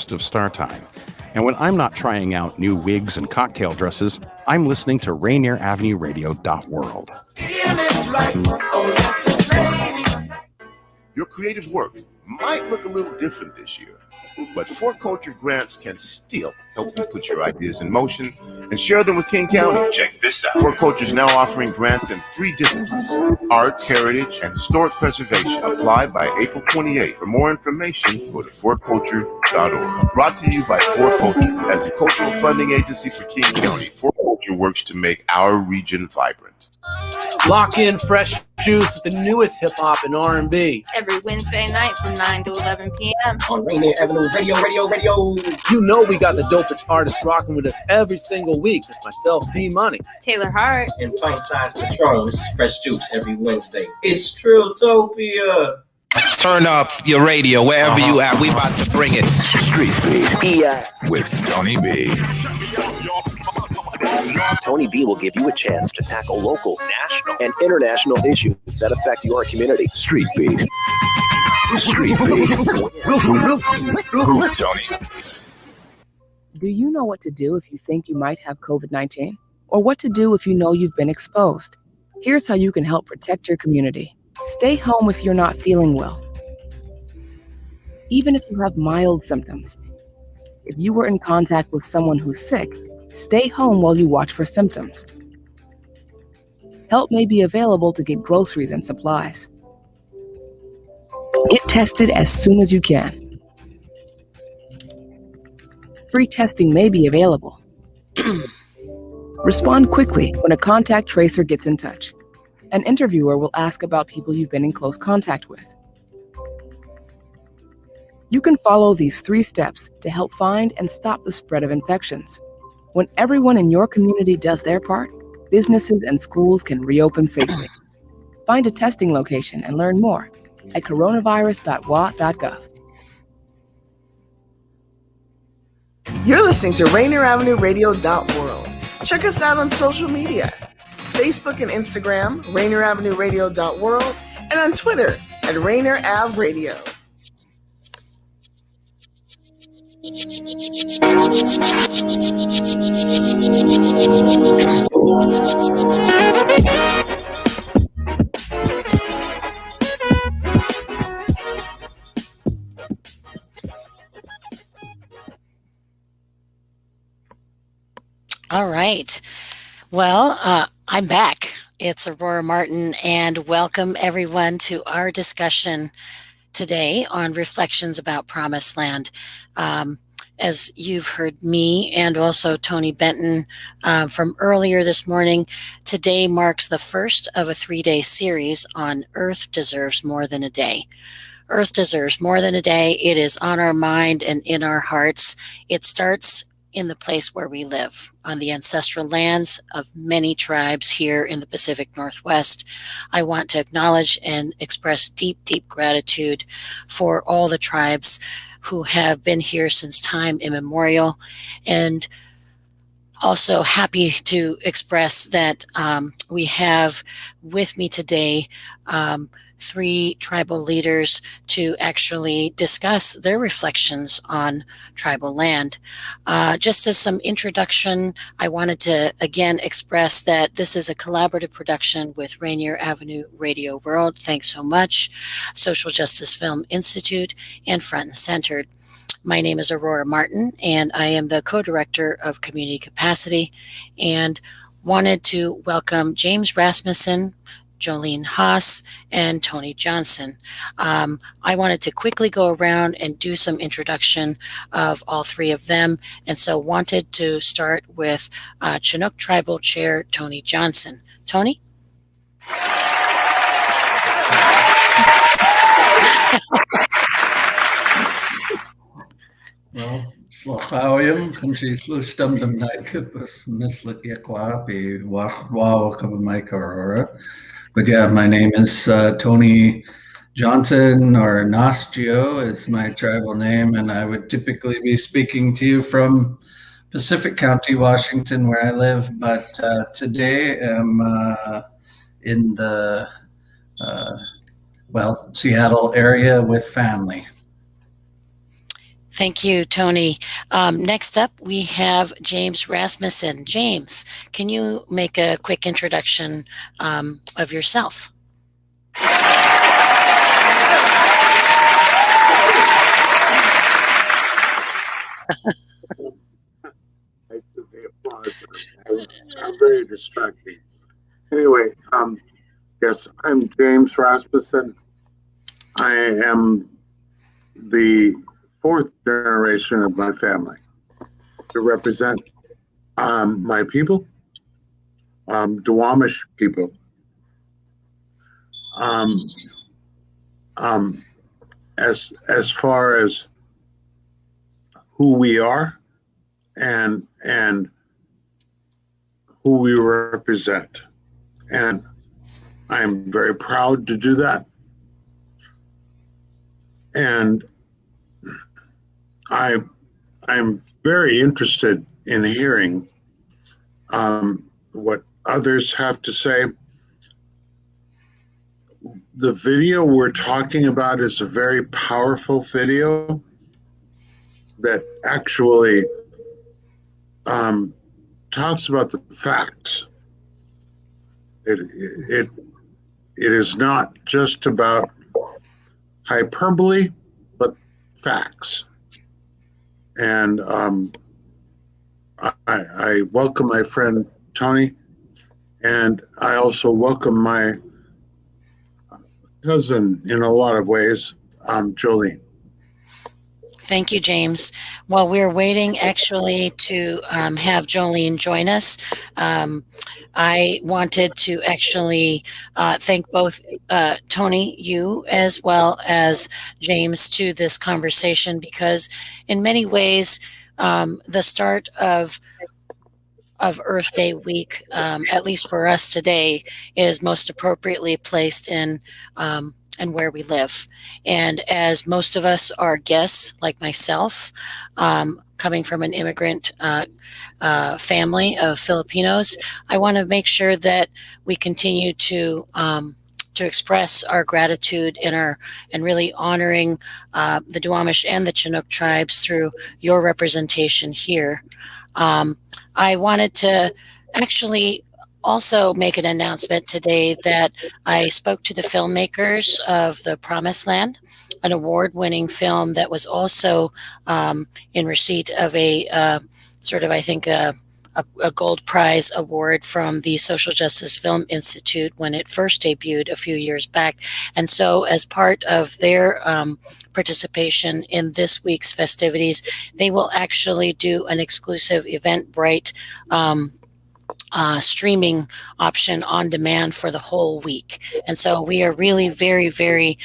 most of Star Time. And when I'm not trying out new wigs and cocktail dresses, I'm listening to Rainier Avenue Radio.world. Your creative work might look a little different this year, but Four Culture grants can still help you put your ideas in motion and share them with King County. Check this out. Four Culture is now offering grants in 3 disciplines: arts, heritage, and historic preservation. Apply by April 28th. For more information, go to fourculture.org. Brought to you by Four Culture. As a cultural funding agency for King County, Four Culture works to make our region vibrant. Lock in fresh juice with the newest hip-hop and R&B. Every Wednesday night from 9 to 11 p.m. on Rainier Avenue Radio. You know we got the dopest artists rocking with us every single week. It's myself, D-Money. Taylor Hart. And Pint Size Patron. This is Fresh Juice every Wednesday. It's Trilltopia. Turn up your radio wherever you at. We about to bring it. Street Beat. Yeah. With Tony B. Tony B will give you a chance to tackle local, national, and international issues that affect your community. Street Beat. Street Beat. Tony. Do you know what to do if you think you might have COVID-19? Or what to do if you know you've been exposed? Here's how you can help protect your community. Stay home if you're not feeling well, even if you have mild symptoms. If you were in contact with someone who's sick, stay home while you watch for symptoms. Help may be available to get groceries and supplies. Get tested as soon as you can. Free testing may be available. Respond quickly when a contact tracer gets in touch. An interviewer will ask about people you've been in close contact with. You can follow these 3 steps to help find and stop the spread of infections. When everyone in your community does their part, businesses and schools can reopen safely. Find a testing location and learn more at coronavirus.wa.gov. You're listening to Rainier Avenue Radio.world. Check us out on social media. Facebook and Instagram, Rainier Avenue Radio.world, and on Twitter at Rainier Ave Radio. All right. Well, I'm back. It's Aurora Martin, and welcome everyone to our discussion today on Reflections about Promised Land. As you've heard me and also Tony Benton from earlier this morning, today marks the first of a 3-day series on Earth Deserves More Than a Day. Earth deserves more than a day. It is on our mind and in our hearts. It starts in the place where we live, on the ancestral lands of many tribes here in the Pacific Northwest. I want to acknowledge and express deep, deep gratitude for all the tribes who have been here since time immemorial, and also happy to express that we have with me today 3 tribal leaders to actually discuss their reflections on tribal land. Just as some introduction, I wanted to again express that this is a collaborative production with Rainier Avenue Radio World. Thanks so much. Social Justice Film Institute and Front and Centered. My name is Aurora Martin, and I am the co-director of Community Capacity, and wanted to welcome James Rassmussen, Jolene Haas, and Tony Johnson. I wanted to quickly go around and do some introduction of all 3 of them, and so wanted to start with Chinook Tribal Chair Tony Johnson. Tony? Well, Flachawim, Kansi Flustum dem Nikipus, Mislit Yakwapi, Wachwaw Kabamaika. But yeah, my name is Tony Johnson, or Nostio is my tribal name, and I would typically be speaking to you from Pacific County, Washington, where I live. But today I'm in the Seattle area with family. Thank you, Tony. Next up, we have James Rassmussen. James, can you make a quick introduction of yourself? I'm very distracting. Anyway, yes, I'm James Rassmussen. I am the fourth generation of my family to represent my people, Duwamish people. As far as who we are and who we represent, and I'm very proud to do that. And I'm very interested in hearing what others have to say. The video we're talking about is a very powerful video that actually talks about the facts. It is not just about hyperbole, but facts. And I welcome my friend Tony, and I also welcome my cousin in a lot of ways, Jolene. Thank you, James. While we're waiting actually to have Jolene join us, I wanted to actually thank both Tony, you, as well as James to this conversation, because in many ways, the start of Earth Day week, at least for us today, is most appropriately placed in and where we live. And as most of us are guests, like myself, coming from an immigrant family of Filipinos, I want to make sure that we continue to express our gratitude and really honoring the Duwamish and the Chinook tribes through your representation here. I wanted to actually also make an announcement today that I spoke to the filmmakers of The Promised Land, an award-winning film that was also in receipt of a sort of, I think, a gold prize award from the Social Justice Film Institute when it first debuted a few years back. And so as part of their participation in this week's festivities, they will actually do an exclusive Eventbrite streaming option on demand for the whole week. And so we are really very, very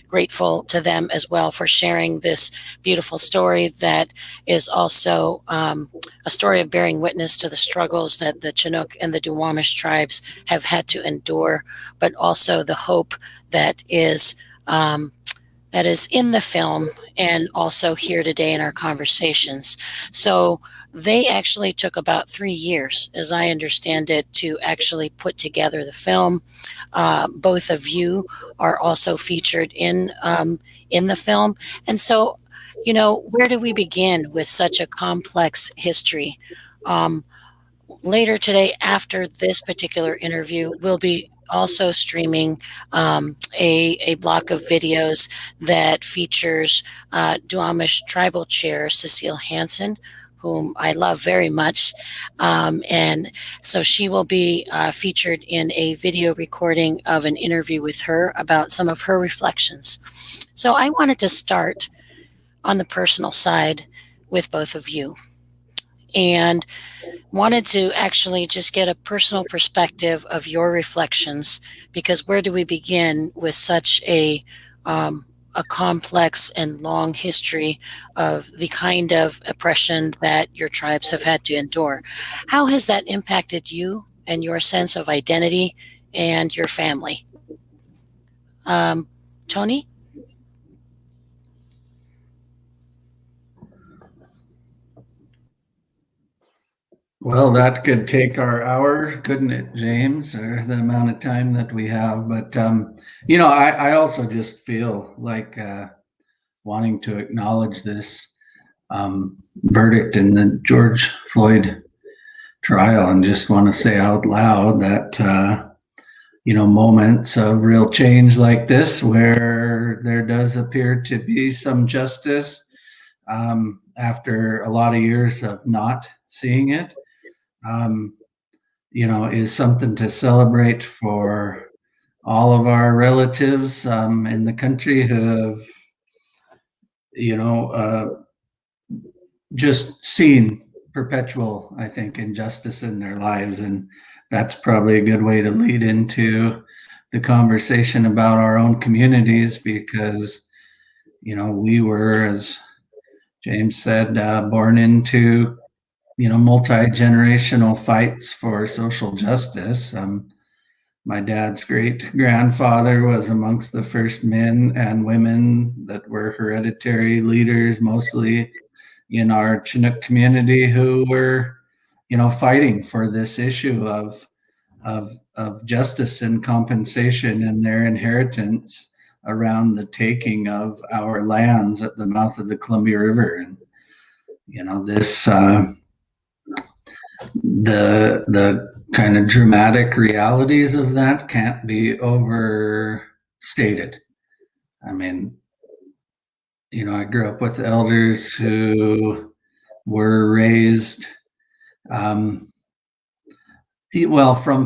grateful to them as well for sharing this beautiful story that is also a story of bearing witness to the struggles that the Chinook and the Duwamish tribes have had to endure, but also the hope that is in the film and also here today in our conversations. So they actually took about 3 years, as I understand it, to actually put together the film. Both of you are also featured in the film. And so, you know, where do we begin with such a complex history? Later today, after this particular interview, we'll be also streaming a block of videos that features Duwamish Tribal Chair Cecile Hansen, whom I love very much. And so she will be featured in a video recording of an interview with her about some of her reflections. So I wanted to start on the personal side with both of you, and wanted to actually just get a personal perspective of your reflections, because where do we begin with such a complex and long history of the kind of oppression that your tribes have had to endure? How has that impacted you and your sense of identity and your family? Tony? Well, that could take our hour, couldn't it, James, or the amount of time that we have. But, you know, I also just feel like wanting to acknowledge this verdict in the George Floyd trial, and just want to say out loud that moments of real change like this, where there does appear to be some justice after a lot of years of not seeing it, is something to celebrate for all of our relatives in the country who have, just seen perpetual, I think, injustice in their lives. And that's probably a good way to lead into the conversation about our own communities, because, we were, as James said, born into, multi-generational fights for social justice. My dad's great-grandfather was amongst the first men and women that were hereditary leaders, mostly in our Chinook community, who were, fighting for this issue of justice and compensation and their inheritance around the taking of our lands at the mouth of the Columbia River. And, this, the kind of dramatic realities of that can't be overstated. I mean, I grew up with elders who were raised, from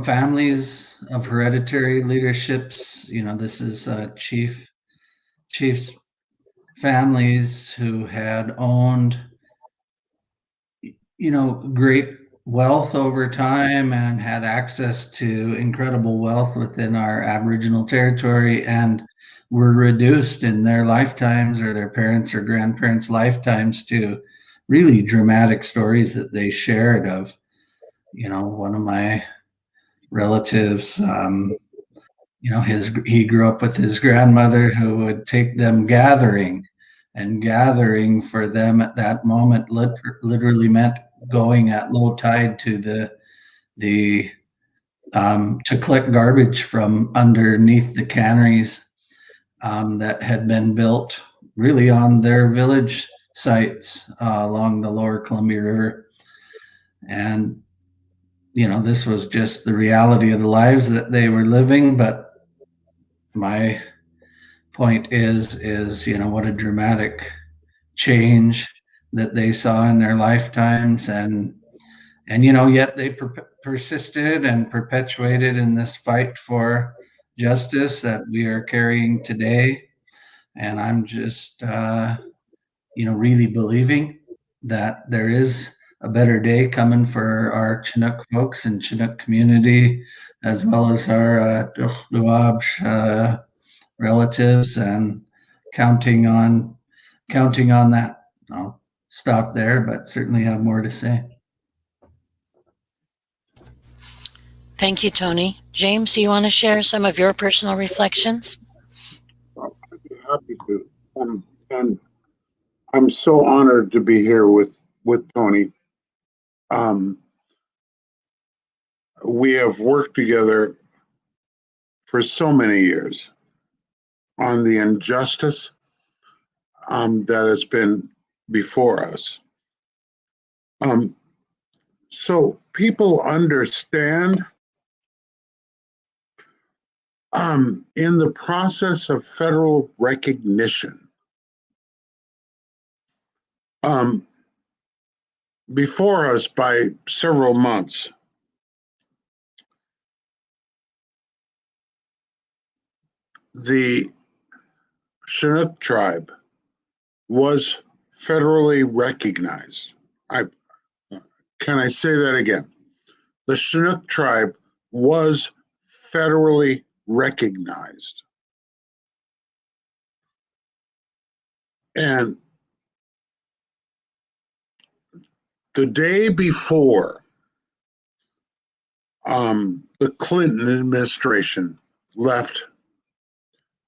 families of hereditary leaderships. This is chiefs' families who had owned, great wealth over time and had access to incredible wealth within our Aboriginal territory, and were reduced in their lifetimes or their parents' or grandparents' lifetimes to really dramatic stories that they shared of, one of my relatives, he grew up with his grandmother who would take them gathering, and gathering for them at that moment literally meant going at low tide to to collect garbage from underneath the canneries that had been built really on their village sites along the lower Columbia River. And, this was just the reality of the lives that they were living. But my point is, what a dramatic change that they saw in their lifetimes. And yet they persisted and perpetuated in this fight for justice that we are carrying today. And I'm just, really believing that there is a better day coming for our Chinook folks and Chinook community, as well as our Duwamish relatives, and counting on that. I'll stop there, but certainly have more to say. Thank you, Tony. James, do you want to share some of your personal reflections? I'd be happy to. And I'm so honored to be here with Tony. We have worked together for so many years on the injustice that has been before us. So people understand in the process of federal recognition, before us by several months, the Chinook Tribe was federally recognized. Can I say that again? The Chinook Tribe was federally recognized. And the day before the Clinton administration left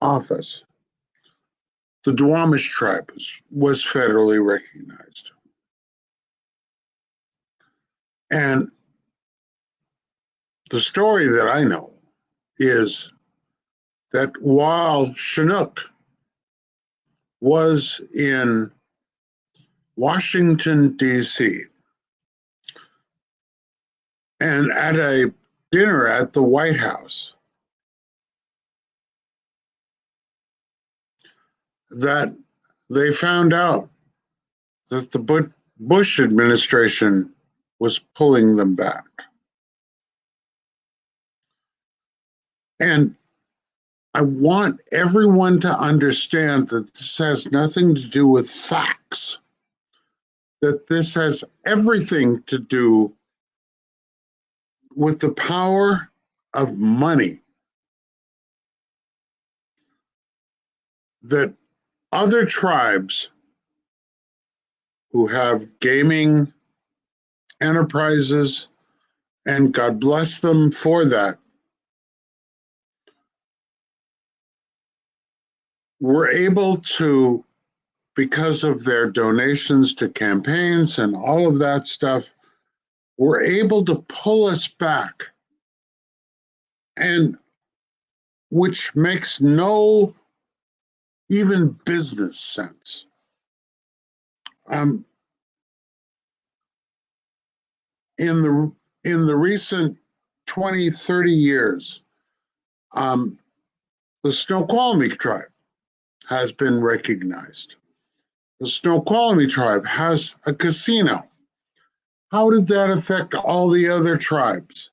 office, the Duwamish tribe was federally recognized. And the story that I know is that while Chinook was in Washington, D.C., and at a dinner at the White House, that they found out that the Bush administration was pulling them back. And I want everyone to understand that this has nothing to do with facts, that this has everything to do with the power of money, that other tribes who have gaming enterprises, and God bless them for that, were able to, because of their donations to campaigns and all of that stuff, were able to pull us back, and which makes no even business sense. In the recent 20, 30 years, the Snoqualmie tribe has been recognized. The Snoqualmie tribe has a casino. How did that affect all the other tribes?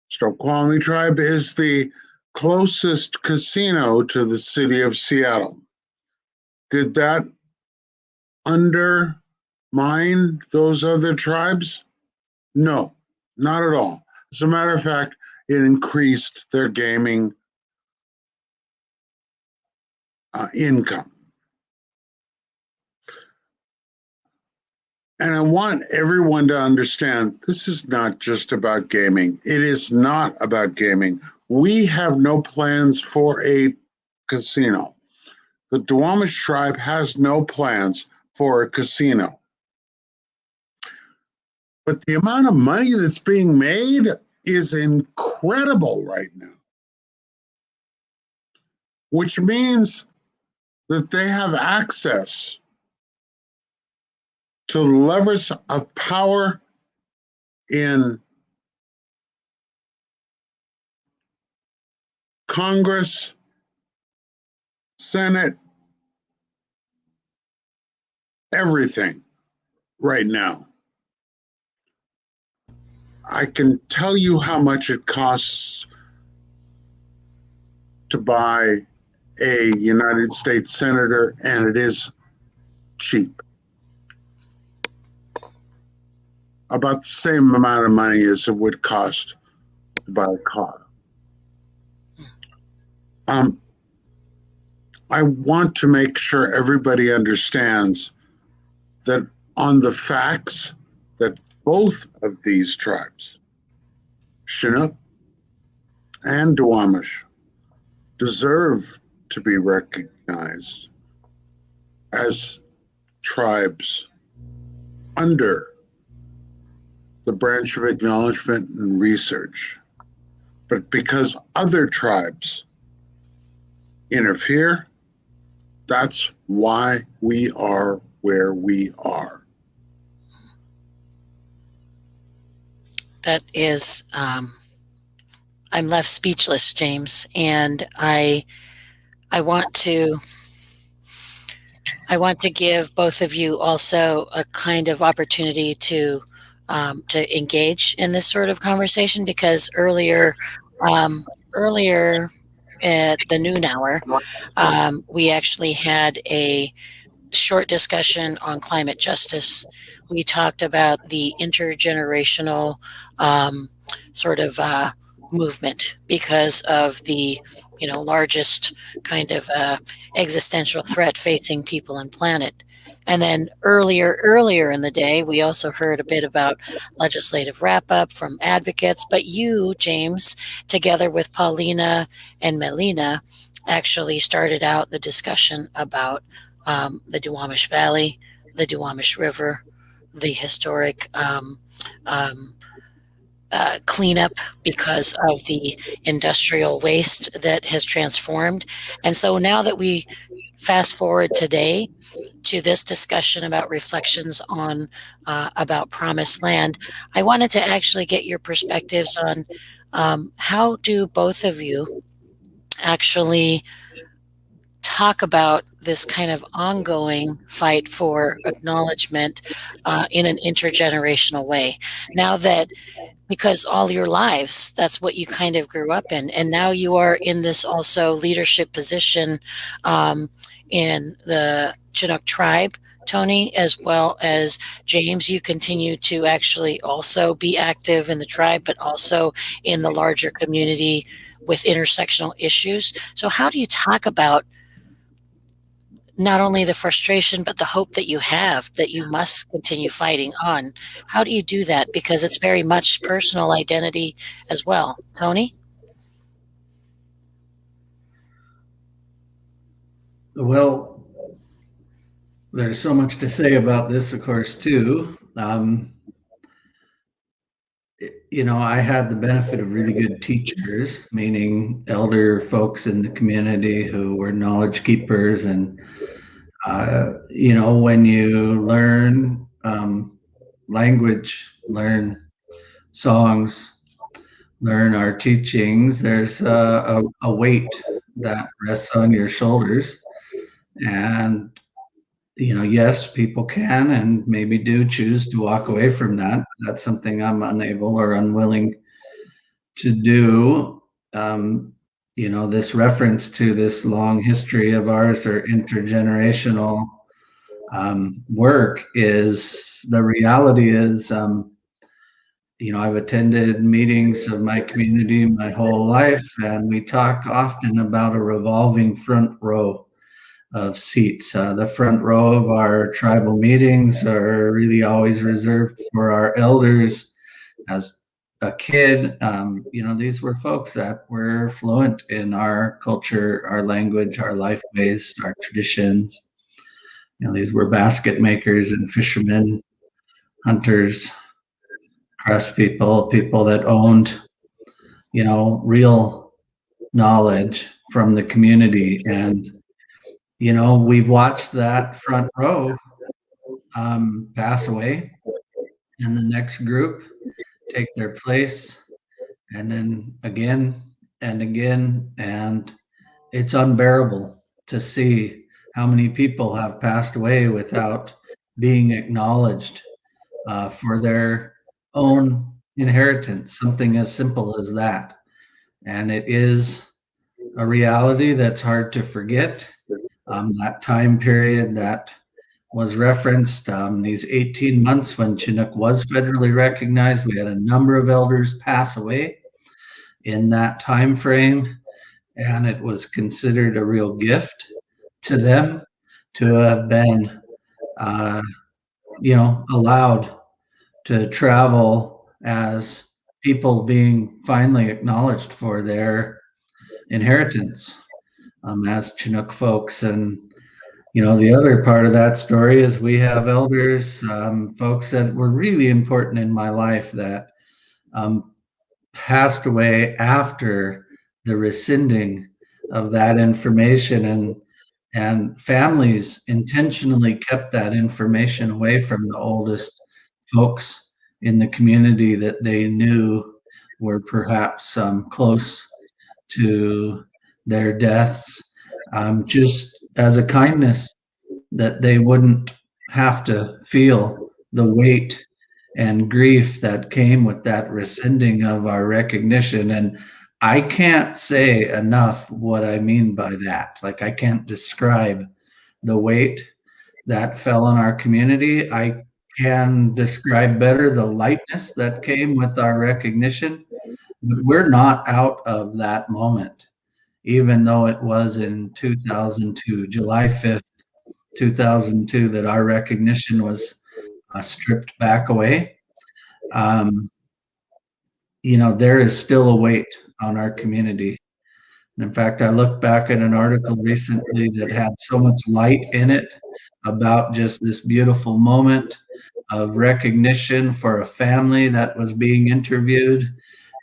Snoqualmie tribe is the closest casino to the city of Seattle. Did that undermine those other tribes? No, not at all. As a matter of fact, it increased their gaming income. And I want everyone to understand this is not just about gaming. It is not about gaming. We have no plans for a casino. The Duwamish tribe has no plans for a casino. But the amount of money that's being made is incredible right now, which means that they have access to levers of power in Congress, Senate, everything right now. I can tell you how much it costs to buy a United States senator, and it is cheap. About the same amount of money as it would cost to buy a car. I want to make sure everybody understands that on the facts that both of these tribes, Chinook and Duwamish, deserve to be recognized as tribes under the branch of acknowledgement and research. But because other tribes interfere, that's why we are where we are. That is, I'm left speechless, James, and I want to give both of you also a kind of opportunity to engage in this sort of conversation, because earlier at the noon hour, we actually had a short discussion on climate justice. We talked about the intergenerational movement because of the largest kind of existential threat facing people and planet. And then earlier in the day, we also heard a bit about legislative wrap-up from advocates. But you, James, together with Paulina and Melina, actually started out the discussion about the Duwamish Valley, the Duwamish River, the historic cleanup because of the industrial waste that has transformed. And so now that we fast forward today to this discussion about reflections on about promised land, I wanted to actually get your perspectives on how do both of you actually talk about this kind of ongoing fight for acknowledgement in an intergenerational way. Now that, because all your lives, that's what you kind of grew up in, and now you are in this also leadership position in the Chinook Tribe, Tony, as well as James, you continue to actually also be active in the tribe, but also in the larger community with intersectional issues. So how do you talk about not only the frustration, but the hope that you have that you must continue fighting on? How do you do that? Because it's very much personal identity as well. Tony? Well, there's so much to say about this, of course, too. I had the benefit of really good teachers, meaning elder folks in the community who were knowledge keepers. And, when you learn language, learn songs, learn our teachings, there's a weight that rests on your shoulders. And yes, people can and maybe do choose to walk away from that. That's something I'm unable or unwilling to do. This reference to this long history of ours or intergenerational work is, the reality is, I've attended meetings of my community my whole life, and we talk often about a revolving front row of seats. The front row of our tribal meetings are really always reserved for our elders. As a kid, these were folks that were fluent in our culture, our language, our life ways, our traditions. These were basket makers and fishermen, hunters, crafts people that owned, real knowledge from the community. And we've watched that front row pass away, and the next group take their place, and then again and again. And it's unbearable to see how many people have passed away without being acknowledged for their own inheritance, something as simple as that. And it is a reality that's hard to forget. That time period that was referenced, these 18 months when Chinook was federally recognized, we had a number of elders pass away in that time frame, and it was considered a real gift to them to have been, allowed to travel as people being finally acknowledged for their inheritance as Chinook folks. And the other part of that story is we have elders, folks that were really important in my life that passed away after the rescinding of that information, and families intentionally kept that information away from the oldest folks in the community that they knew were perhaps close to their deaths, just as a kindness that they wouldn't have to feel the weight and grief that came with that rescinding of our recognition. And I can't say enough what I mean by that. Like, I can't describe the weight that fell on our community. I can describe better the lightness that came with our recognition, but we're not out of that moment, even though it was in 2002, July 5th, 2002, that our recognition was stripped back away. There is still a weight on our community. And in fact, I looked back at an article recently that had so much light in it about just this beautiful moment of recognition for a family that was being interviewed.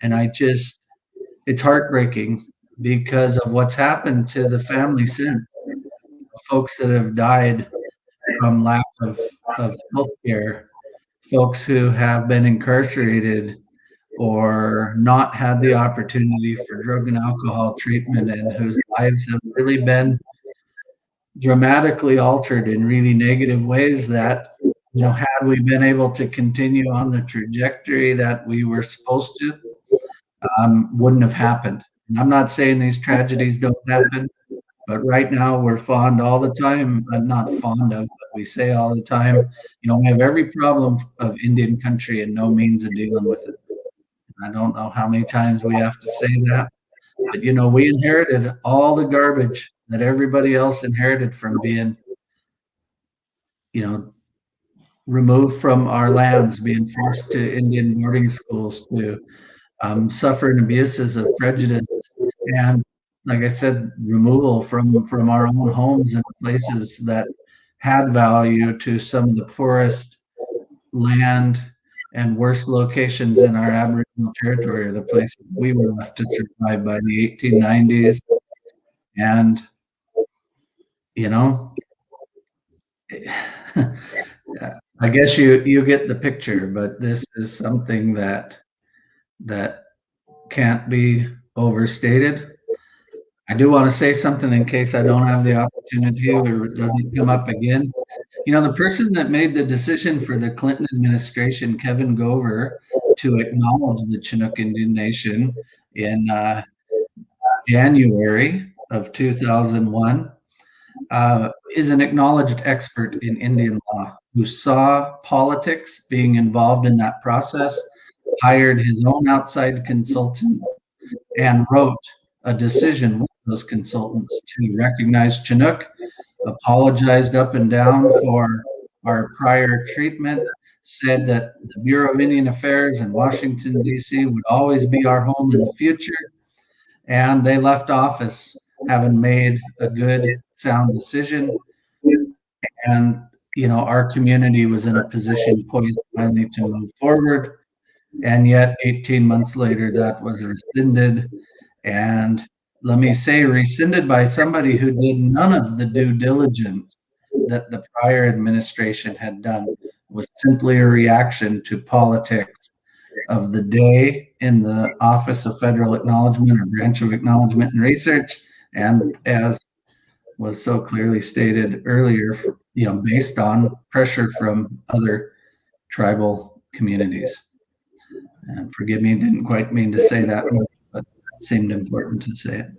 And it's heartbreaking because of what's happened to the family since. folks that have died from lack of health care, folks who have been incarcerated or not had the opportunity for drug and alcohol treatment, and whose lives have really been dramatically altered in really negative ways that, had we been able to continue on the trajectory that we were supposed to, wouldn't have happened. And I'm not saying these tragedies don't happen, but right now we're fond all the time, not fond of, but we say all the time, we have every problem of Indian country and no means of dealing with it. I don't know how many times we have to say that, but we inherited all the garbage that everybody else inherited from being, removed from our lands, being forced to Indian boarding schools, to suffering abuses of prejudice, and like I said, removal from our own homes and places that had value to some of the poorest land and worst locations in our Aboriginal territory, the places we were left to survive by the 1890s. And, I guess you get the picture, but this is something that can't be overstated. I do want to say something in case I don't have the opportunity or it doesn't come up again. The person that made the decision for the Clinton administration, Kevin Gover, to acknowledge the Chinook Indian Nation in January of 2001, is an acknowledged expert in Indian law who saw politics being involved in that process, hired his own outside consultant, and wrote a decision with those consultants to recognize Chinook, apologized up and down for our prior treatment, said that the Bureau of Indian Affairs in Washington, D.C. would always be our home in the future. And they left office having made a good, sound decision. And, our community was in a position poised finally to move forward. And yet 18 months later, that was rescinded. And let me say, rescinded by somebody who did none of the due diligence that the prior administration had done. Was simply a reaction to politics of the day in the Office of Federal Acknowledgement or Branch of Acknowledgement and Research, and as was so clearly stated earlier, based on pressure from other tribal communities. And forgive me, didn't quite mean to say that, but it seemed important to say it.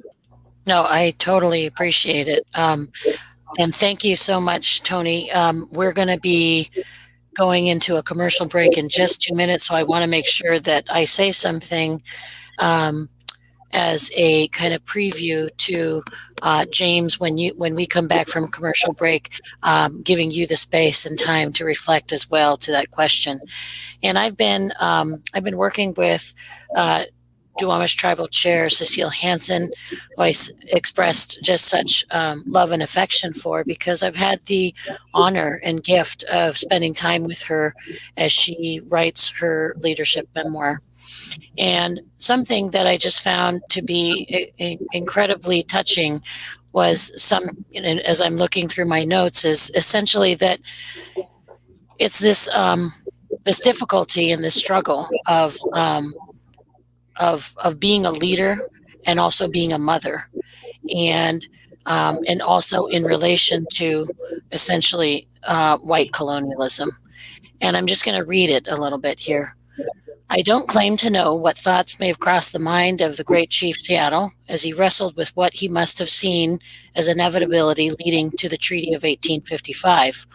No, I totally appreciate it. And thank you so much, Tony. We're going to be going into a commercial break in just 2 minutes, so I want to make sure that I say something as a kind of preview to James when we come back from commercial break, giving you the space and time to reflect as well to that question. And I've been working with Duwamish Tribal Chair Cecile Hansen, who I expressed just such love and affection for, because I've had the honor and gift of spending time with her as she writes her leadership memoir. And something that I just found to be incredibly touching was as I'm looking through my notes, is essentially that it's this difficulty and this struggle of being a leader and also being a mother, and also in relation to essentially white colonialism. And I'm just going to read it a little bit here. I don't claim to know what thoughts may have crossed the mind of the great Chief Seattle as he wrestled with what he must have seen as inevitability leading to the Treaty of 1855.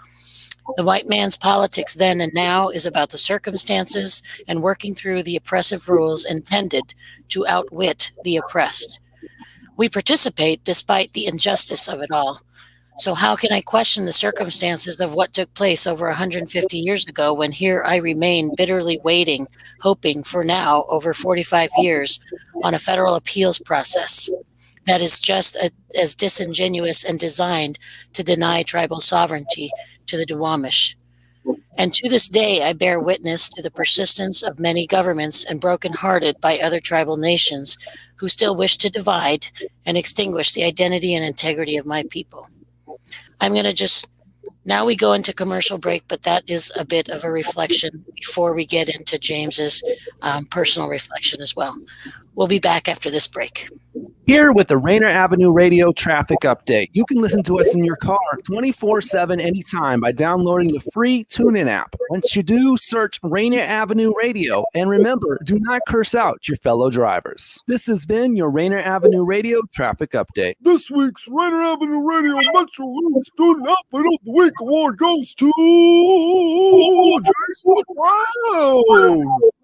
The white man's politics then and now is about the circumstances and working through the oppressive rules intended to outwit the oppressed. We participate despite the injustice of it all. So how can I question the circumstances of what took place over 150 years ago when here I remain bitterly waiting, hoping for now over 45 years on a federal appeals process that is just as disingenuous and designed to deny tribal sovereignty to the Duwamish. And to this day, I bear witness to the persistence of many governments and brokenhearted by other tribal nations who still wish to divide and extinguish the identity and integrity of my people. I'm going to now we go into commercial break, but that is a bit of a reflection before we get into James's personal reflection as well. We'll be back after this break. Here with the Rainier Avenue Radio Traffic Update. You can listen to us in your car 24/7 anytime by downloading the free TuneIn app. Once you do, search Rainier Avenue Radio. And remember, do not curse out your fellow drivers. This has been your Rainier Avenue Radio Traffic Update. This week's Rainier Avenue Radio Metro League Student Athlete of the Week award goes to Jason Brown,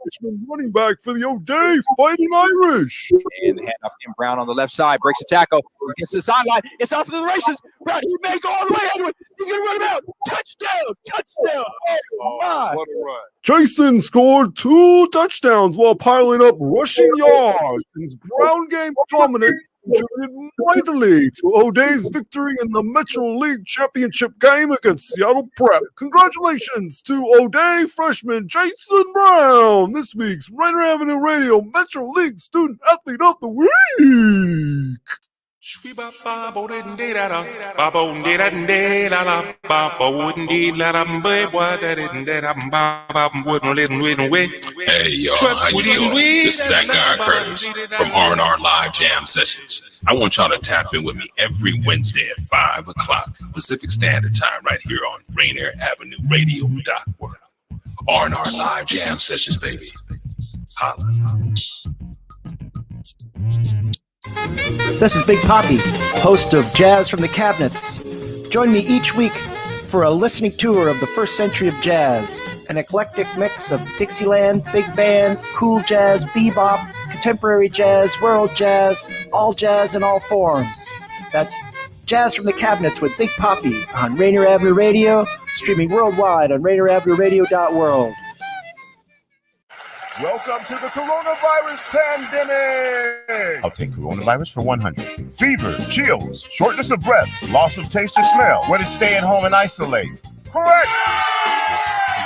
freshman running back for the O'Day Fighting Irish. And the handoff to Brown on the left side, breaks the tackle, he gets to the sideline, it's off to the races. Brown, he may go all the way into it. He's going to run him out. Touchdown. Oh, my. What a run. Jason scored 2 touchdowns while piling up rushing yards. His ground game dominance contributed mightily to O'Day's victory in the Metro League Championship game against Seattle Prep. Congratulations to O'Day freshman Jason Brown, this week's Rainier Avenue Radio Metro League Student Athlete of the Week. Hey y'all, how you doing? This is that guy Curtis from R&R Live Jam Sessions. I want y'all to tap in with me every Wednesday at 5 o'clock Pacific Standard Time right here on Rainier Avenue Radio.org. R&R Live Jam Sessions, baby. Holla. This is Big Poppy, host of Jazz from the Cabinets. Join me each week for a listening tour of the first century of jazz, an eclectic mix of Dixieland, big band, cool jazz, bebop, contemporary jazz, world jazz, all jazz in all forms. That's Jazz from the Cabinets with Big Poppy on Rainier Avenue Radio, streaming worldwide on RainierAvenueRadio.world. Welcome to the coronavirus pandemic. I'll take coronavirus for 100. Fever, chills, shortness of breath, loss of taste or smell. What is stay at home and isolate? Correct.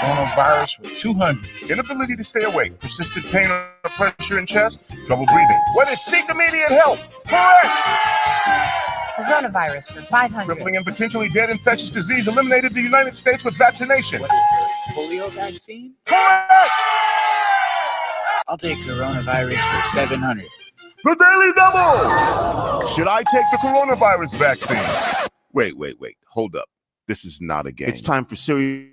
Coronavirus for 200. Inability to stay awake, persistent pain or pressure in chest, trouble breathing. What is seek immediate help? Correct. Coronavirus for 500. Crippling and potentially dead infectious disease eliminated in the United States with vaccination. What is the polio vaccine? Correct. I'll take coronavirus for 700. The Daily Double! Should I take the coronavirus vaccine? Wait. Hold up. This is not a game. It's time for serious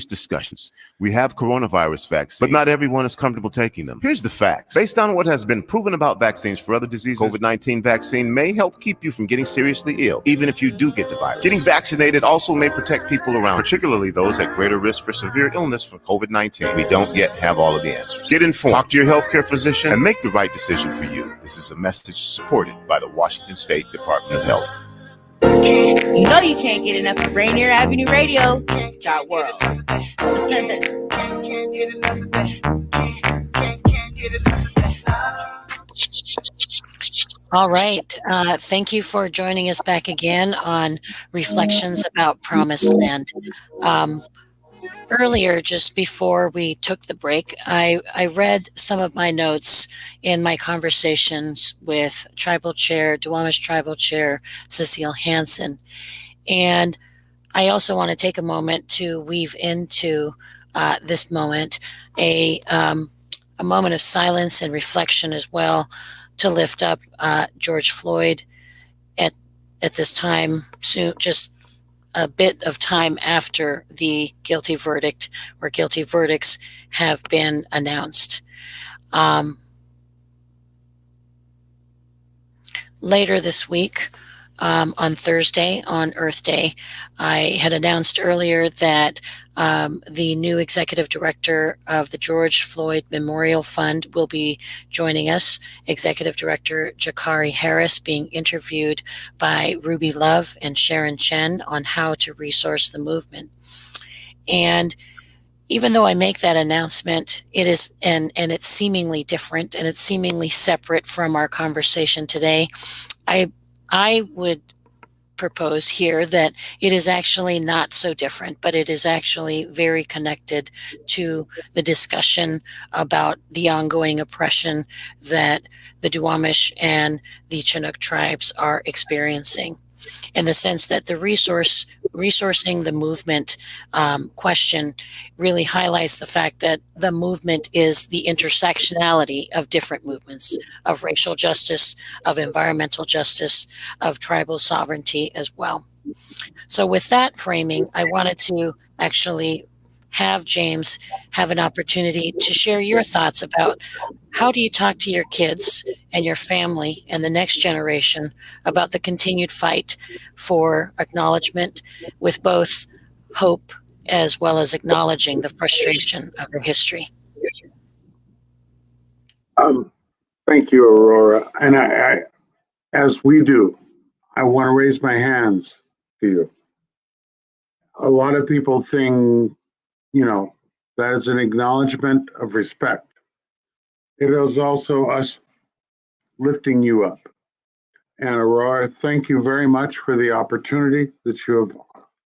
discussions. We have coronavirus vaccines, but not everyone is comfortable taking them. Here's the facts. Based on what has been proven about vaccines for other diseases, COVID-19 vaccine may help keep you from getting seriously ill, even if you do get the virus. Getting vaccinated also may protect people around, particularly those at greater risk for severe illness from COVID-19. We don't yet have all of the answers. Get informed, talk to your healthcare physician, and make the right decision for you. This is a message supported by the Washington State Department of Health. You know you can't get enough of Rainier Avenue Radio.world. All right. Thank you for joining us back again on Reflections About Promised Land. Earlier, just before we took the break, I read some of my notes in my conversations with Duwamish Tribal Chair Cecile Hansen. And I also want to take a moment to weave into this moment a moment of silence and reflection as well, to lift up George Floyd at this time, soon, just a bit of time after the guilty verdict or guilty verdicts have been announced. Later this week, on Thursday, on Earth Day, I had announced earlier that the new executive director of the George Floyd Memorial Fund will be joining us. Executive Director Jakari Harris being interviewed by Ruby Love and Sharon Chen on how to resource the movement. And even though I make that announcement, it is and it's seemingly different and it's seemingly separate from our conversation today, I would propose here that it is actually not so different, but it is actually very connected to the discussion about the ongoing oppression that the Duwamish and the Chinook tribes are experiencing. in the sense that the resourcing the movement question really highlights the fact that the movement is the intersectionality of different movements, of racial justice, of environmental justice, of tribal sovereignty as well. So with that framing, I wanted to actually have James have an opportunity to share your thoughts about how do you talk to your kids and your family and the next generation about the continued fight for acknowledgement with both hope as well as acknowledging the frustration of their history. Thank you, Aurora. And I, as we do, I want to raise my hands to you. A lot of people think, that is an acknowledgement of respect. It is also us lifting you up. And Aurora, thank you very much for the opportunity that you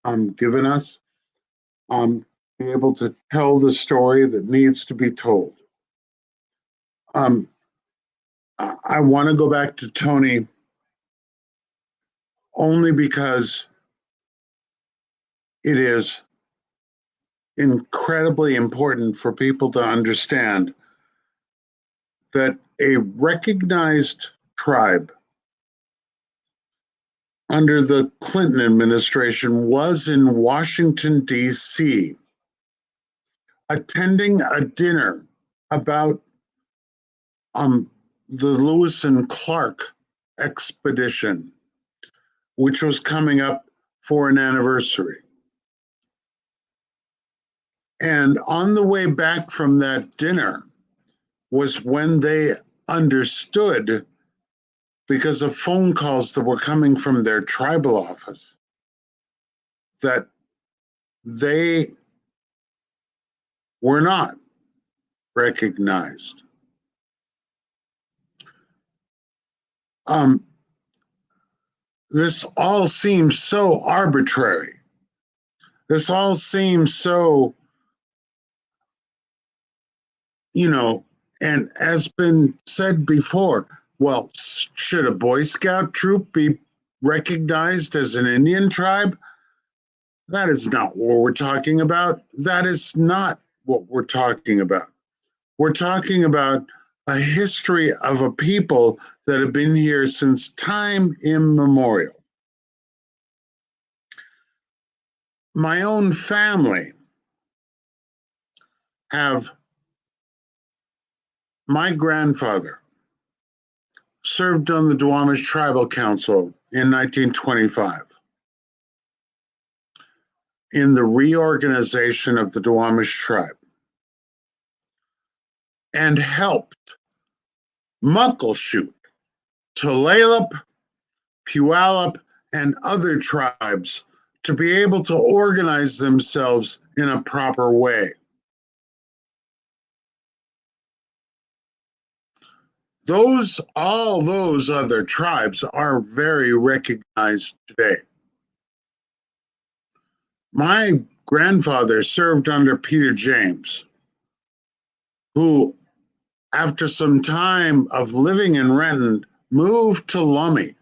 have given us. Be able to tell the story that needs to be told. I want to go back to Tony only because it is incredibly important for people to understand that a recognized tribe under the Clinton administration was in Washington, D.C., attending a dinner about the Lewis and Clark expedition, which was coming up for an anniversary. And on the way back from that dinner was when they understood, because of phone calls that were coming from their tribal office, that they were not recognized. This all seems so arbitrary. This all seems so, and as been said before, well, should a Boy Scout troop be recognized as an Indian tribe? That is not what we're talking about. That is not what we're talking about. We're talking about a history of a people that have been here since time immemorial. My own family my grandfather served on the Duwamish Tribal Council in 1925 in the reorganization of the Duwamish tribe and helped Muckleshoot, Tulalip, Puyallup, and other tribes to be able to organize themselves in a proper way. All those other tribes are very recognized today. My grandfather served under Peter James, who, after some time of living in Renton, moved to Lummi.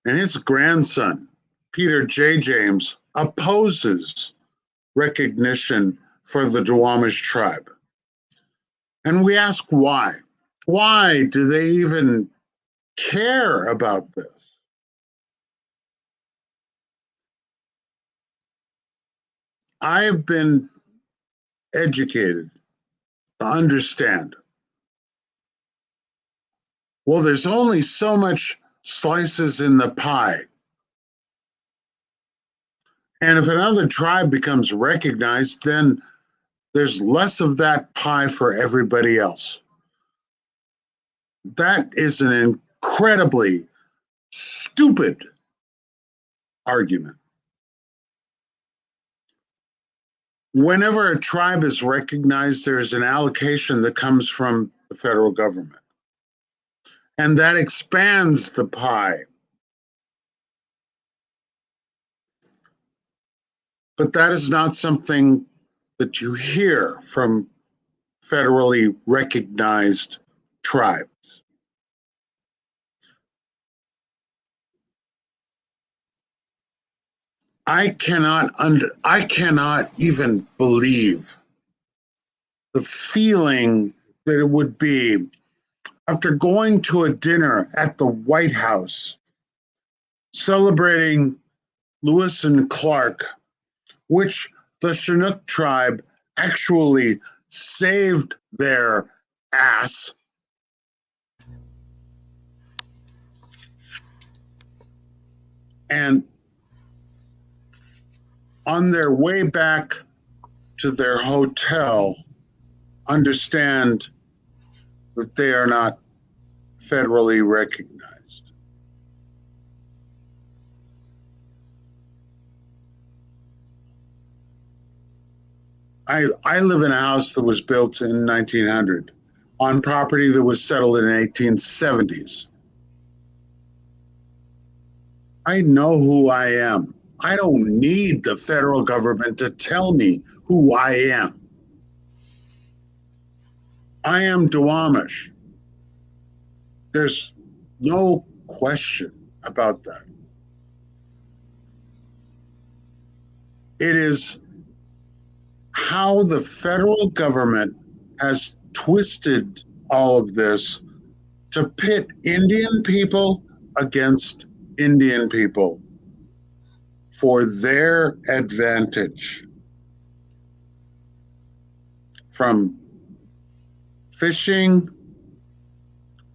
And his grandson, Peter J. James, opposes recognition for the Duwamish tribe. And we ask why. Why do they even care about this? I have been educated to understand. Well, there's only so much slices in the pie. And if another tribe becomes recognized, then there's less of that pie for everybody else. That is an incredibly stupid argument. Whenever a tribe is recognized, there's an allocation that comes from the federal government. And that expands the pie. But that is not something that you hear from federally recognized tribes. I cannot even believe the feeling that it would be after going to a dinner at the White House celebrating Lewis and Clark, which the Chinook Tribe actually saved their ass. And on their way back to their hotel, understand that they are not federally recognized. I live in a house that was built in 1900 on property that was settled in the 1870s. I know who I am. I don't need the federal government to tell me who I am. I am Duwamish. There's no question about that. It is how the federal government has twisted all of this to pit Indian people against Indian people for their advantage. From fishing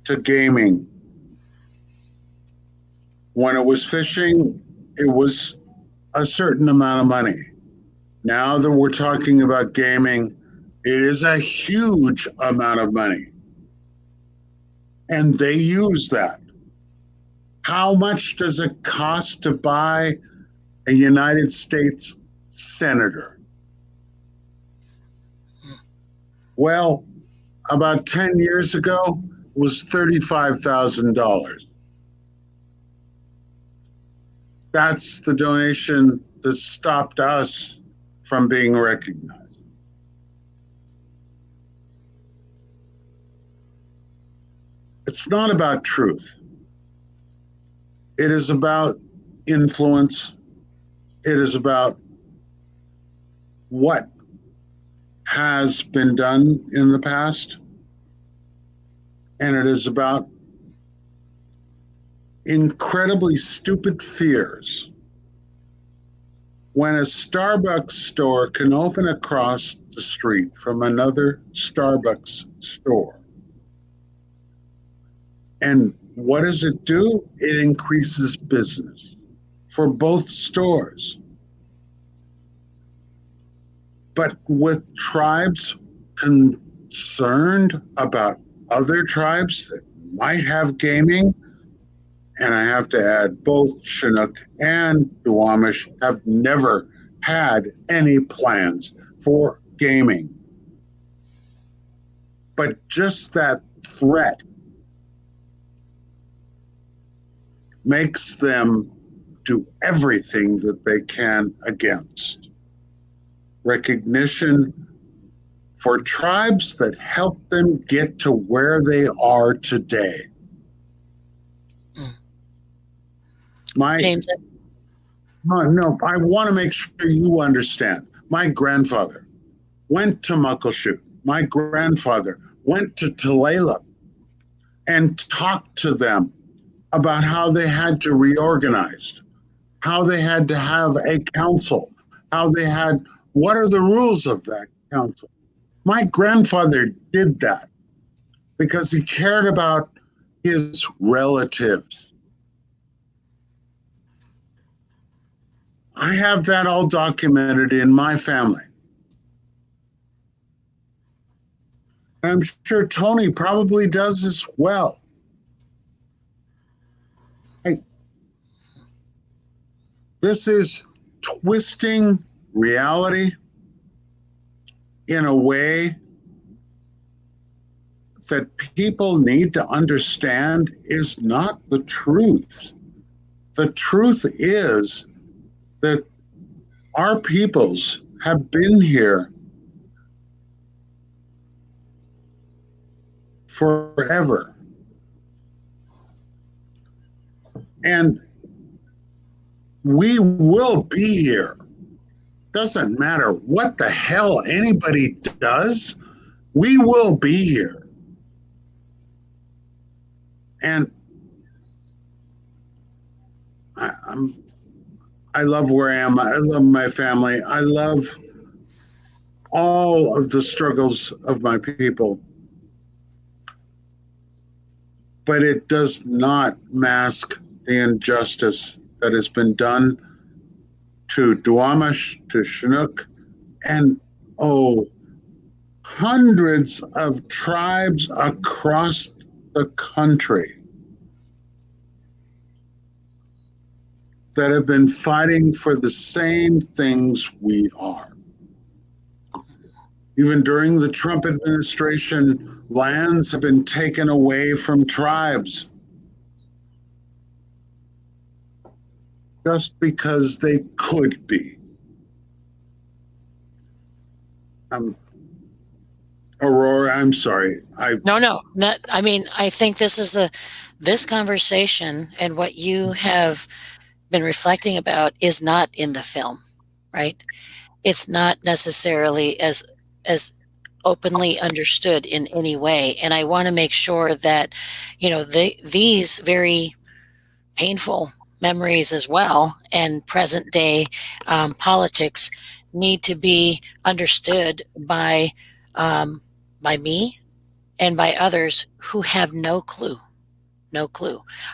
to gaming. When it was fishing, it was a certain amount of money. Now that we're talking about gaming, it is a huge amount of money. And they use that. How much does it cost to buy a United States senator? Well, about 10 years ago, it was $35,000. That's the donation that stopped us from being recognized. It's not about truth. It is about influence. It is about what has been done in the past. And it is about incredibly stupid fears. When a Starbucks store can open across the street from another Starbucks store, and what does it do? It increases business for both stores. But with tribes concerned about other tribes that might have gaming, and I have to add, both Chinook and Duwamish have never had any plans for gaming. But just that threat makes them do everything that they can against. Recognition for tribes that help them get to where they are today. James. No, I want to make sure you understand. My grandfather went to Muckleshoot. My grandfather went to Tulalip and talked to them about how they had to reorganize, how they had to have a council, what are the rules of that council? My grandfather did that because he cared about his relatives. I have that all documented in my family. I'm sure Tony probably does as well. Hey, this is twisting reality in a way that people need to understand is not the truth. The truth is that our peoples have been here forever. And We will be here. Doesn't matter what the hell anybody does, we will be here. And I love where I am. I love my family. I love all of the struggles of my people. But it does not mask the injustice that has been done to Duwamish, to Chinook, and hundreds of tribes across the country that have been fighting for the same things we are. Even during the Trump administration, lands have been taken away from tribes just because they could be. Aurora, I'm sorry. No. I mean, I think this conversation and what you have been reflecting about is not in the film, right? It's not necessarily as openly understood in any way. And I want to make sure that, these very painful memories as well and present day politics need to be understood by me and by others who have no clue.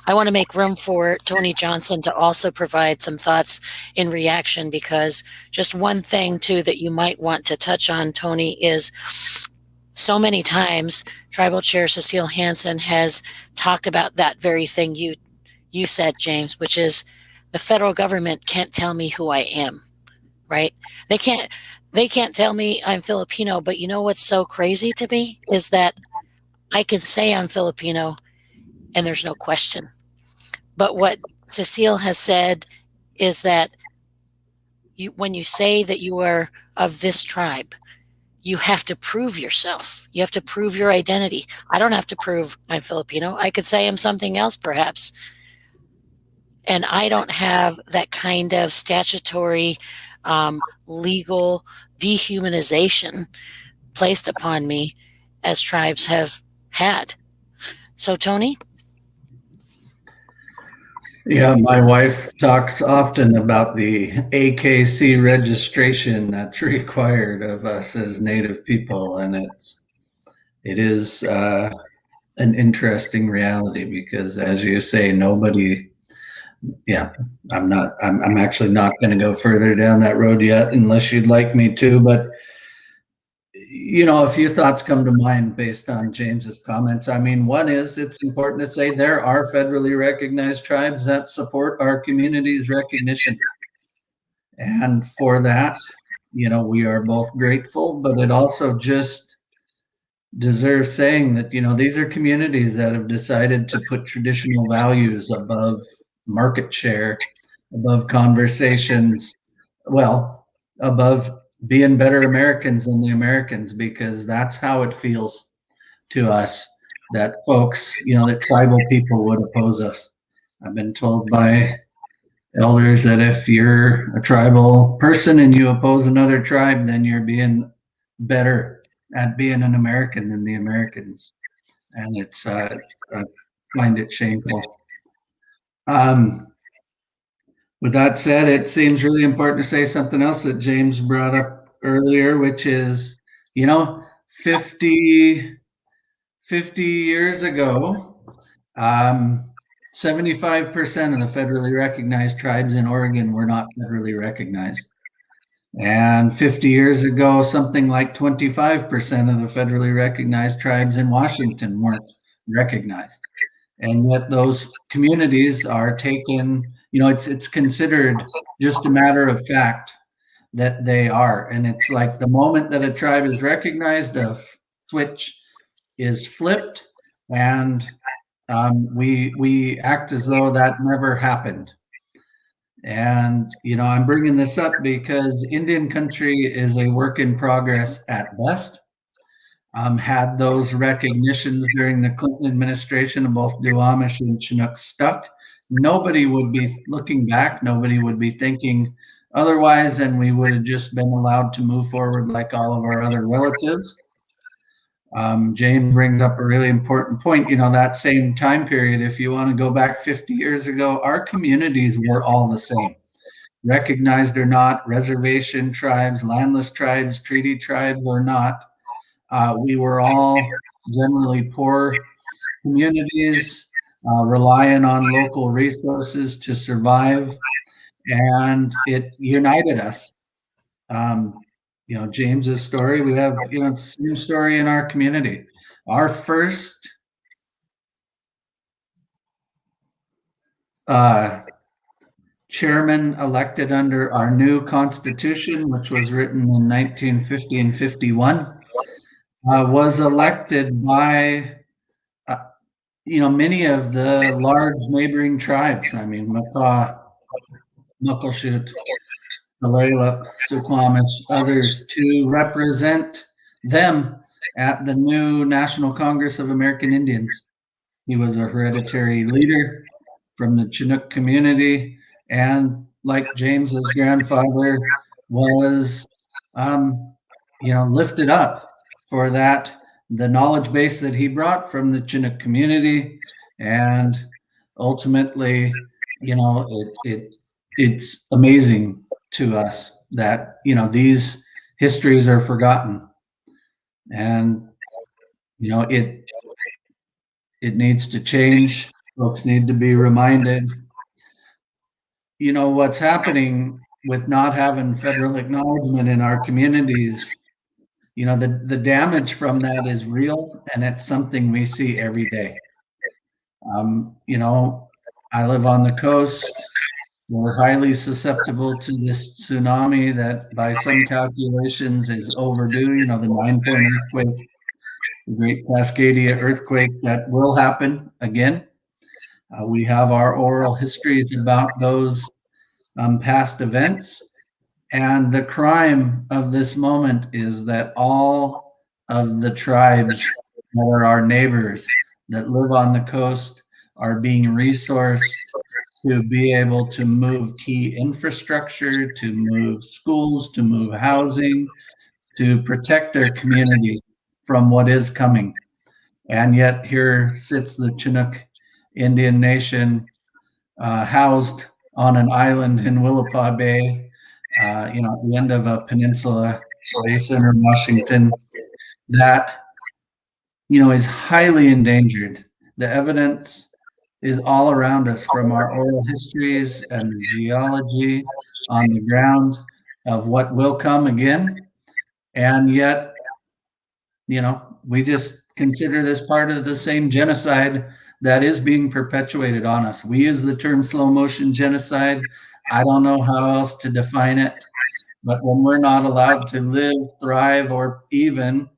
I want to make room for Tony Johnson to also provide some thoughts in reaction, because just one thing too that you might want to touch on, Tony, is so many times Tribal Chair Cecile Hansen has talked about that very thing you said, James, which is the federal government can't tell me who I am, right? They can't tell me I'm Filipino, but you know what's so crazy to me is that I can say I'm Filipino and there's no question. But what Cecile has said is that when you say that you are of this tribe, you have to prove yourself. You have to prove your identity. I don't have to prove I'm Filipino. I could say I'm something else, perhaps. And I don't have that kind of statutory, legal dehumanization placed upon me as tribes have had. So, Tony? Yeah, my wife talks often about the AKC registration that's required of us as Native people, and it is an interesting reality because, as you say, nobody. Yeah, I'm actually not going to go further down that road yet, unless you'd like me to. But a few thoughts come to mind based on James's comments. I mean, one is it's important to say there are federally recognized tribes that support our community's recognition. And for that, we are both grateful, but it also just deserves saying that, these are communities that have decided to put traditional values above market share, above conversations, above being better Americans than the Americans, because that's how it feels to us that folks, that tribal people would oppose us. I've been told by elders that if you're a tribal person and you oppose another tribe, then you're being better at being an American than the Americans. And it's, I find it shameful. With that said, it seems really important to say something else that James brought up earlier, which is, 50 years ago, 75% of the federally recognized tribes in Oregon were not federally recognized. And 50 years ago, something like 25% of the federally recognized tribes in Washington weren't recognized. And yet those communities are taken, it's considered just a matter of fact that they are. And it's like the moment that a tribe is recognized, a switch is flipped, and we act as though that never happened. And, I'm bringing this up because Indian country is a work in progress at best. Had those recognitions during the Clinton administration of both Duwamish and Chinook stuck, nobody would be looking back. Nobody would be thinking otherwise, and we would have just been allowed to move forward like all of our other relatives. James brings up a really important point. That same time period, if you want to go back 50 years ago, our communities were all the same. Recognized or not, reservation tribes, landless tribes, treaty tribes or not, we were all generally poor communities, relying on local resources to survive, and it united us. James's story, we have, the same story in our community. Our first chairman elected under our new constitution, which was written in 1950 and 51, was elected by, many of the large neighboring tribes. I mean, Makah, Muckleshoot, Tulalip, Duwamish, others, to represent them at the new National Congress of American Indians. He was a hereditary leader from the Chinook community, and like James's grandfather was, lifted up for that, the knowledge base that he brought from the Chinook community, and ultimately, it's amazing to us that these histories are forgotten, and it needs to change. Folks need to be reminded. What's happening with not having federal acknowledgement in our communities, the damage from that is real, and it's something we see every day. I live on the coast. We're highly susceptible to this tsunami that by some calculations is overdue, the 9-point earthquake, the Great Cascadia earthquake that will happen again. We have our oral histories about those past events. And the crime of this moment is that all of the tribes that are our neighbors that live on the coast are being resourced to be able to move key infrastructure, to move schools, to move housing, to protect their communities from what is coming. And yet here sits the Chinook Indian Nation, housed on an island in Willapa Bay, at the end of a peninsula basin or Washington, that, is highly endangered. The evidence is all around us from our oral histories and the geology on the ground of what will come again. And yet, we just consider this part of the same genocide that is being perpetuated on us. We use the term slow motion genocide. I don't know how else to define it, but when we're not allowed to live, thrive, or even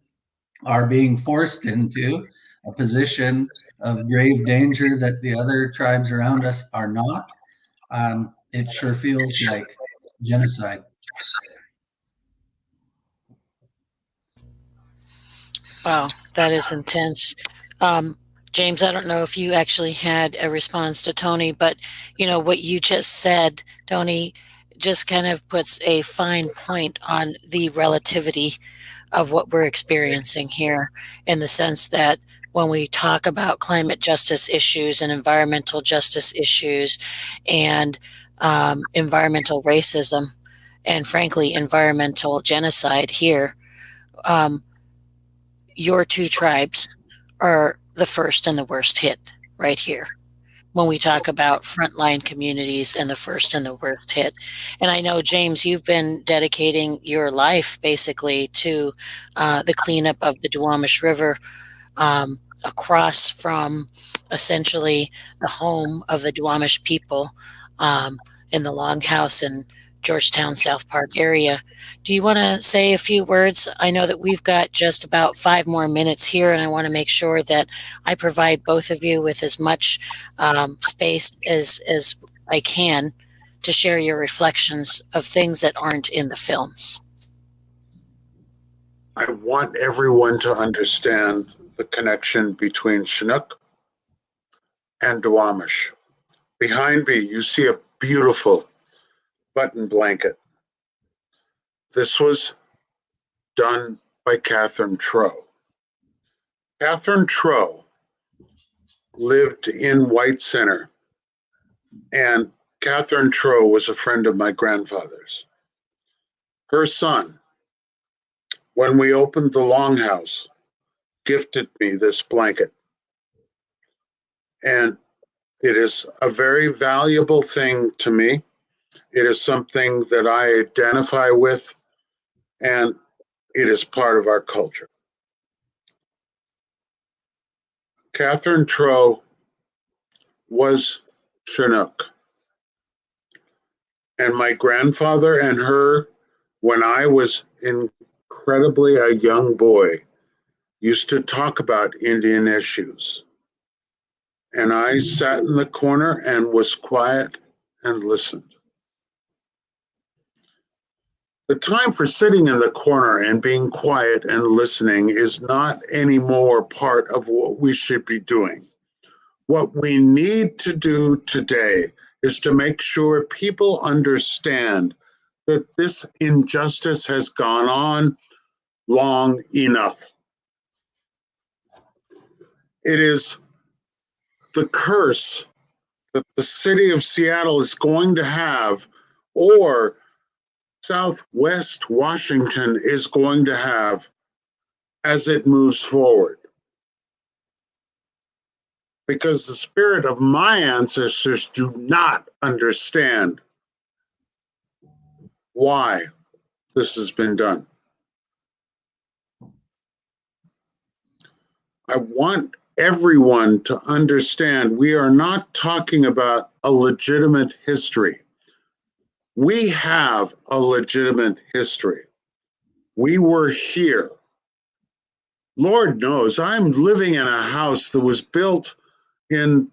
are being forced into a position of grave danger that the other tribes around us are not, it sure feels like genocide. Wow, that is intense. James, I don't know if you actually had a response to Tony, but what you just said, Tony, just kind of puts a fine point on the relativity of what we're experiencing here, in the sense that when we talk about climate justice issues and environmental justice issues and environmental racism and, frankly, environmental genocide here, your two tribes are the first and the worst hit right here when we talk about frontline communities and the first and the worst hit. And I know, James, you've been dedicating your life basically to the cleanup of the Duwamish River across from essentially the home of the Duwamish people in the Longhouse and Georgetown, South Park area. Do you want to say a few words? I know that we've got just about 5 more minutes here, and I want to make sure that I provide both of you with as much space as I can to share your reflections of things that aren't in the films. I want everyone to understand the connection between Chinook and Duwamish, Behind me, you see a beautiful button blanket. This was done by Catherine Trow. Catherine Trow lived in White Center, and Catherine Trow was a friend of my grandfather's. Her son, when we opened the Longhouse, gifted me this blanket. And it is a very valuable thing to me. It is something that I identify with, and it is part of our culture. Catherine Trow was Chinook. And my grandfather and her, when I was incredibly a young boy, used to talk about Indian issues. And I sat in the corner and was quiet and listened. The time for sitting in the corner and being quiet and listening is not anymore part of what we should be doing. What we need to do today is to make sure people understand that this injustice has gone on long enough. It is the curse that the city of Seattle is going to have, or Southwest Washington is going to have as it moves forward. Because the spirit of my ancestors do not understand why this has been done. I want everyone to understand we are not talking about a legitimate history. We have a legitimate history. We were here. Lord knows, I'm living in a house that was built in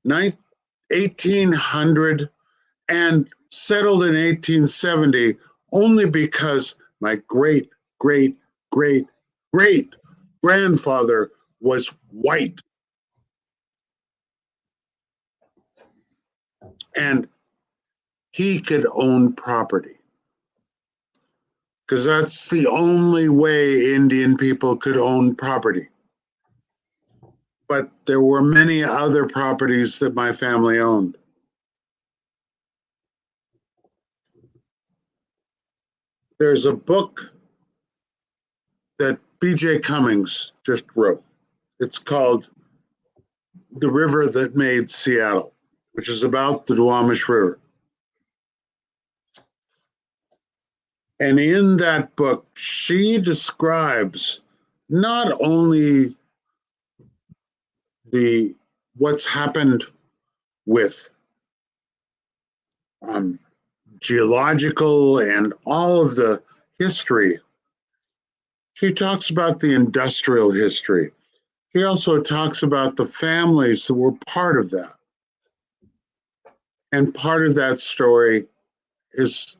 1800 and settled in 1870 only because my great, great, great, great grandfather was white. And he could own property. Because that's the only way Indian people could own property. But there were many other properties that my family owned. There's a book that B.J. Cummings just wrote. It's called The River That Made Seattle, which is about the Duwamish River. And in that book, she describes not only what's happened with geological and all of the history. She talks about the industrial history. She also talks about the families that were part of that. And part of that story is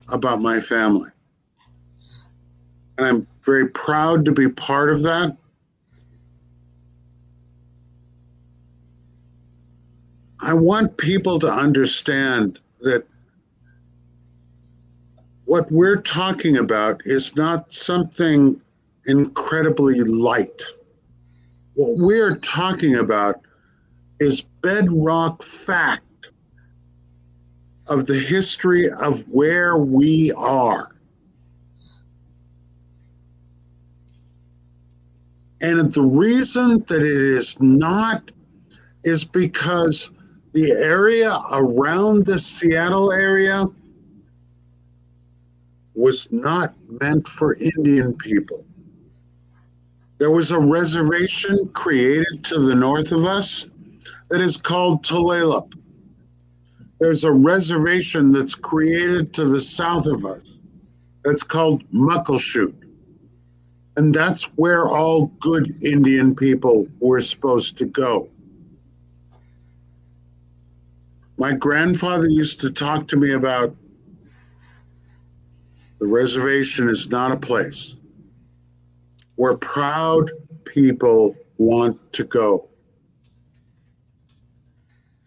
about my family. And I'm very proud to be part of that. I want people to understand that what we're talking about is not something incredibly light. What we're talking about is bedrock fact of the history of where we are. And the reason that it is not is because the area around the Seattle area was not meant for Indian people. There was a reservation created to the north of us that is called Tulalip. There's a reservation that's created to the south of us that's called Muckleshoot. And that's where all good Indian people were supposed to go. My grandfather used to talk to me about the reservation is not a place where proud people want to go.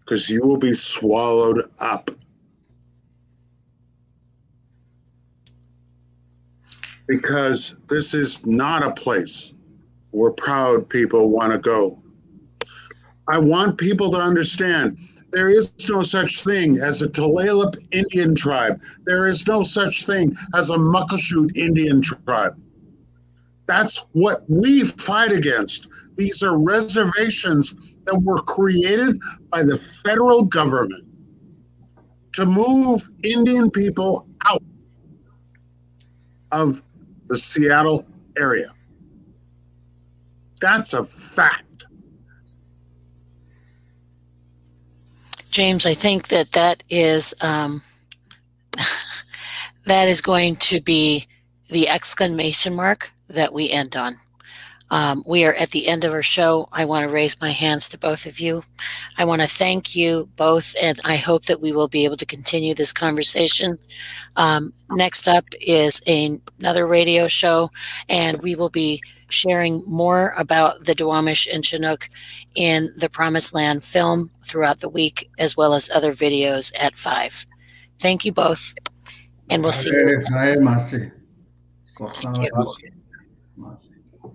because you will be swallowed up. Because this is not a place where proud people want to go. I want people to understand there is no such thing as a Tulalip Indian tribe. There is no such thing as a Muckleshoot Indian tribe. That's what we fight against. These are reservations that were created by the federal government to move Indian people out of the Seattle area. That's a fact. James, I think that is that is going to be the exclamation mark that we end on. We are at the end of our show. I want to raise my hands to both of you. I want to thank you both, and I hope that we will be able to continue this conversation. Next up is another radio show, and we will be sharing more about the Duwamish and Chinook in the Promised Land film throughout the week, as well as other videos at 5. Thank you both, and we'll see you. Hi, Masi. Thank you.